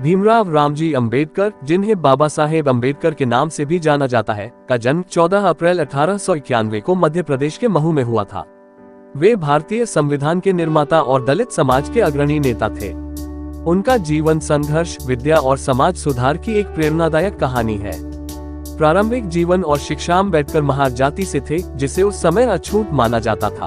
भीमराव रामजी अंबेडकर, जिन्हें बाबा साहेब अंबेडकर के नाम से भी जाना जाता है, का जन्म 14 अप्रैल 1891 को मध्य प्रदेश के महू में हुआ था। वे भारतीय संविधान के निर्माता और दलित समाज के अग्रणी नेता थे। उनका जीवन संघर्ष, विद्या और समाज सुधार की एक प्रेरणादायक कहानी है। प्रारंभिक जीवन और शिक्षा अंबेडकर महार जाति से थे, जिसे उस समय अछूत माना जाता था।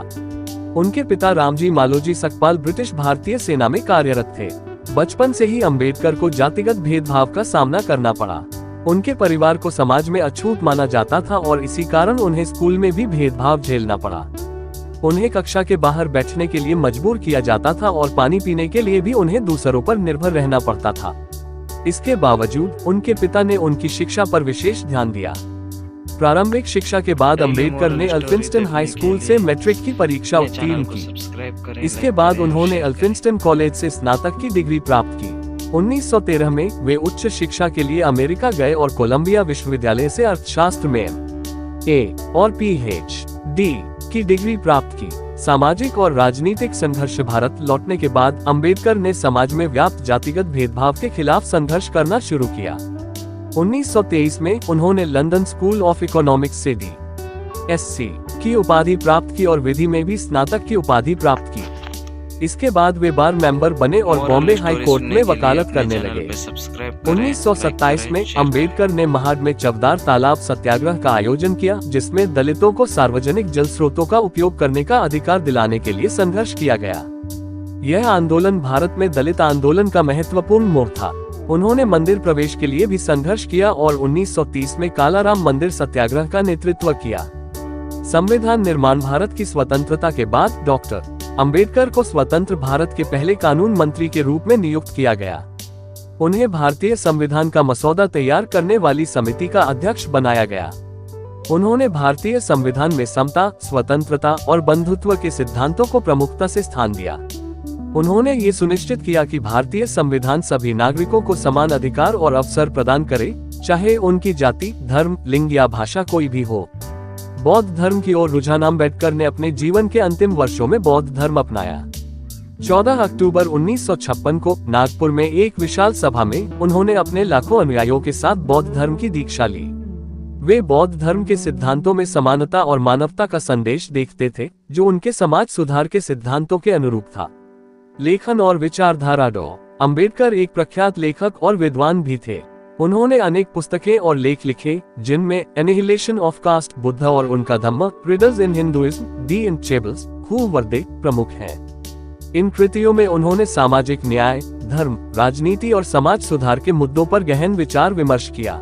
उनके पिता रामजी मालोजी सकपाल ब्रिटिश भारतीय सेना में कार्यरत थे। बचपन से ही अंबेडकर को जातिगत भेदभाव का सामना करना पड़ा। उनके परिवार को समाज में अछूत माना जाता था और इसी कारण उन्हें स्कूल में भी भेदभाव झेलना पड़ा। उन्हें कक्षा के बाहर बैठने के लिए मजबूर किया जाता था और पानी पीने के लिए भी उन्हें दूसरों पर निर्भर रहना पड़ता था। इसके बावजूद उनके पिता ने उनकी शिक्षा पर विशेष ध्यान दिया। प्रारंभिक शिक्षा के बाद अंबेडकर ने अल्फिंस्टन हाई स्कूल से मैट्रिक की परीक्षा उत्तीर्ण की। इसके बाद उन्होंने अल्फिंस्टन कॉलेज से स्नातक की डिग्री प्राप्त की। 1913 में वे उच्च शिक्षा के लिए अमेरिका गए और कोलंबिया विश्वविद्यालय से अर्थशास्त्र में ए और PhD की डिग्री प्राप्त की। सामाजिक और राजनीतिक संघर्ष। भारत लौटने के बाद अंबेडकर ने समाज में व्याप्त जातिगत भेदभाव के खिलाफ संघर्ष करना शुरू किया। 1923 में उन्होंने लंदन स्कूल ऑफ इकोनॉमिक्स से D.Sc. की उपाधि प्राप्त की और विधि में भी स्नातक की उपाधि प्राप्त की। इसके बाद वे बार मेंबर बने और बॉम्बे हाई कोर्ट में वकालत करने लगे। 1927 में अंबेडकर ने महाड में चवदार तालाब सत्याग्रह का आयोजन किया, जिसमें दलितों को सार्वजनिक जल स्रोतों का उपयोग करने का अधिकार दिलाने के लिए संघर्ष किया गया। यह आंदोलन भारत में दलित आंदोलन का महत्वपूर्ण मोड़ था। उन्होंने मंदिर प्रवेश के लिए भी संघर्ष किया और 1930 में कालाराम मंदिर सत्याग्रह का नेतृत्व किया। संविधान निर्माण। भारत की स्वतंत्रता के बाद डॉक्टर अंबेडकर को स्वतंत्र भारत के पहले कानून मंत्री के रूप में नियुक्त किया गया। उन्हें भारतीय संविधान का मसौदा तैयार करने वाली समिति का अध्यक्ष बनाया गया। उन्होंने भारतीय संविधान में समता, स्वतंत्रता और बंधुत्व के सिद्धांतों को प्रमुखता से स्थान दिया। उन्होंने ये सुनिश्चित किया कि भारतीय संविधान सभी नागरिकों को समान अधिकार और अवसर प्रदान करे, चाहे उनकी जाति, धर्म, लिंग या भाषा कोई भी हो। बौद्ध धर्म की ओर रुझान। अंबेडकर ने अपने जीवन के अंतिम वर्षों में बौद्ध धर्म अपनाया। 14 अक्टूबर 1956 को नागपुर में एक विशाल सभा में उन्होंने अपने लाखों अनुयायियों के साथ बौद्ध धर्म की दीक्षा ली। वे बौद्ध धर्म के सिद्धांतों में समानता और मानवता का संदेश देखते थे, जो उनके समाज सुधार के सिद्धांतों के अनुरूप था। लेखन और विचारधारा। अंबेडकर एक प्रख्यात लेखक और विद्वान भी थे। उन्होंने अनेक पुस्तकें और लेख लिखे, जिनमें एनिहिलेशन ऑफ कास्ट, बुद्ध और उनका Dhamma, riddles in Hinduism, the untouchables, who were they प्रमुख हैं। इन कृतियों में उन्होंने सामाजिक न्याय, धर्म, राजनीति और समाज सुधार के मुद्दों पर गहन विचार विमर्श किया।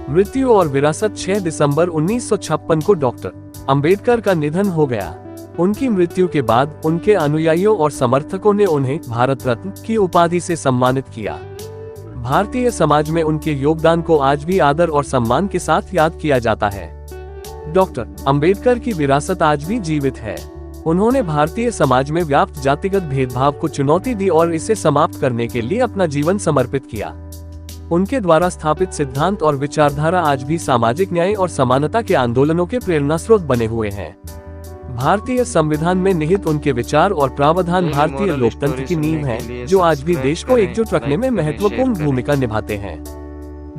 मृत्यु और विरासत। 6 दिसंबर 1956 को डॉक्टर अंबेडकर का निधन हो गया। उनकी मृत्यु के बाद उनके अनुयायियों और समर्थकों ने उन्हें भारत रत्न की उपाधि से सम्मानित किया। भारतीय समाज में उनके योगदान को आज भी आदर और सम्मान के साथ याद किया जाता है। डॉक्टर अंबेडकर की विरासत आज भी जीवित है। उन्होंने भारतीय समाज में व्याप्त जातिगत भेदभाव को चुनौती दी और इसे समाप्त करने के लिए अपना जीवन समर्पित किया। उनके द्वारा स्थापित सिद्धांत और विचारधारा आज भी सामाजिक न्याय और समानता के आंदोलनों के प्रेरणा स्रोत बने हुए हैं। भारतीय संविधान में निहित उनके विचार और प्रावधान भारतीय लोकतंत्र की नींव है, जो आज भी देश को एकजुट रखने में महत्वपूर्ण भूमिका निभाते हैं।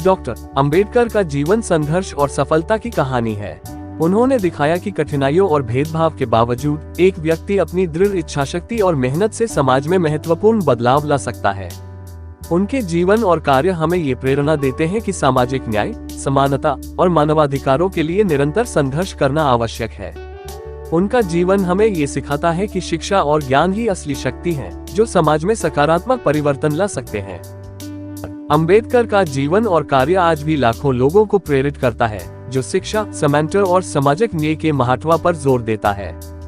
डॉक्टर अंबेडकर का जीवन संघर्ष और सफलता की कहानी है। उन्होंने दिखाया कि कठिनाइयों और भेदभाव के बावजूद एक व्यक्ति अपनी दृढ़ इच्छाशक्ति और मेहनत से समाज में महत्वपूर्ण बदलाव ला सकता है। उनके जीवन और कार्य हमें ये प्रेरणा देते हैं कि सामाजिक न्याय, समानता और मानवाधिकारों के लिए निरंतर संघर्ष करना आवश्यक है। उनका जीवन हमें ये सिखाता है कि शिक्षा और ज्ञान ही असली शक्ति है, जो समाज में सकारात्मक परिवर्तन ला सकते हैं। अंबेडकर का जीवन और कार्य आज भी लाखों लोगों को प्रेरित करता है, जो शिक्षा, समानता और सामाजिक न्याय के महत्व पर जोर देता है।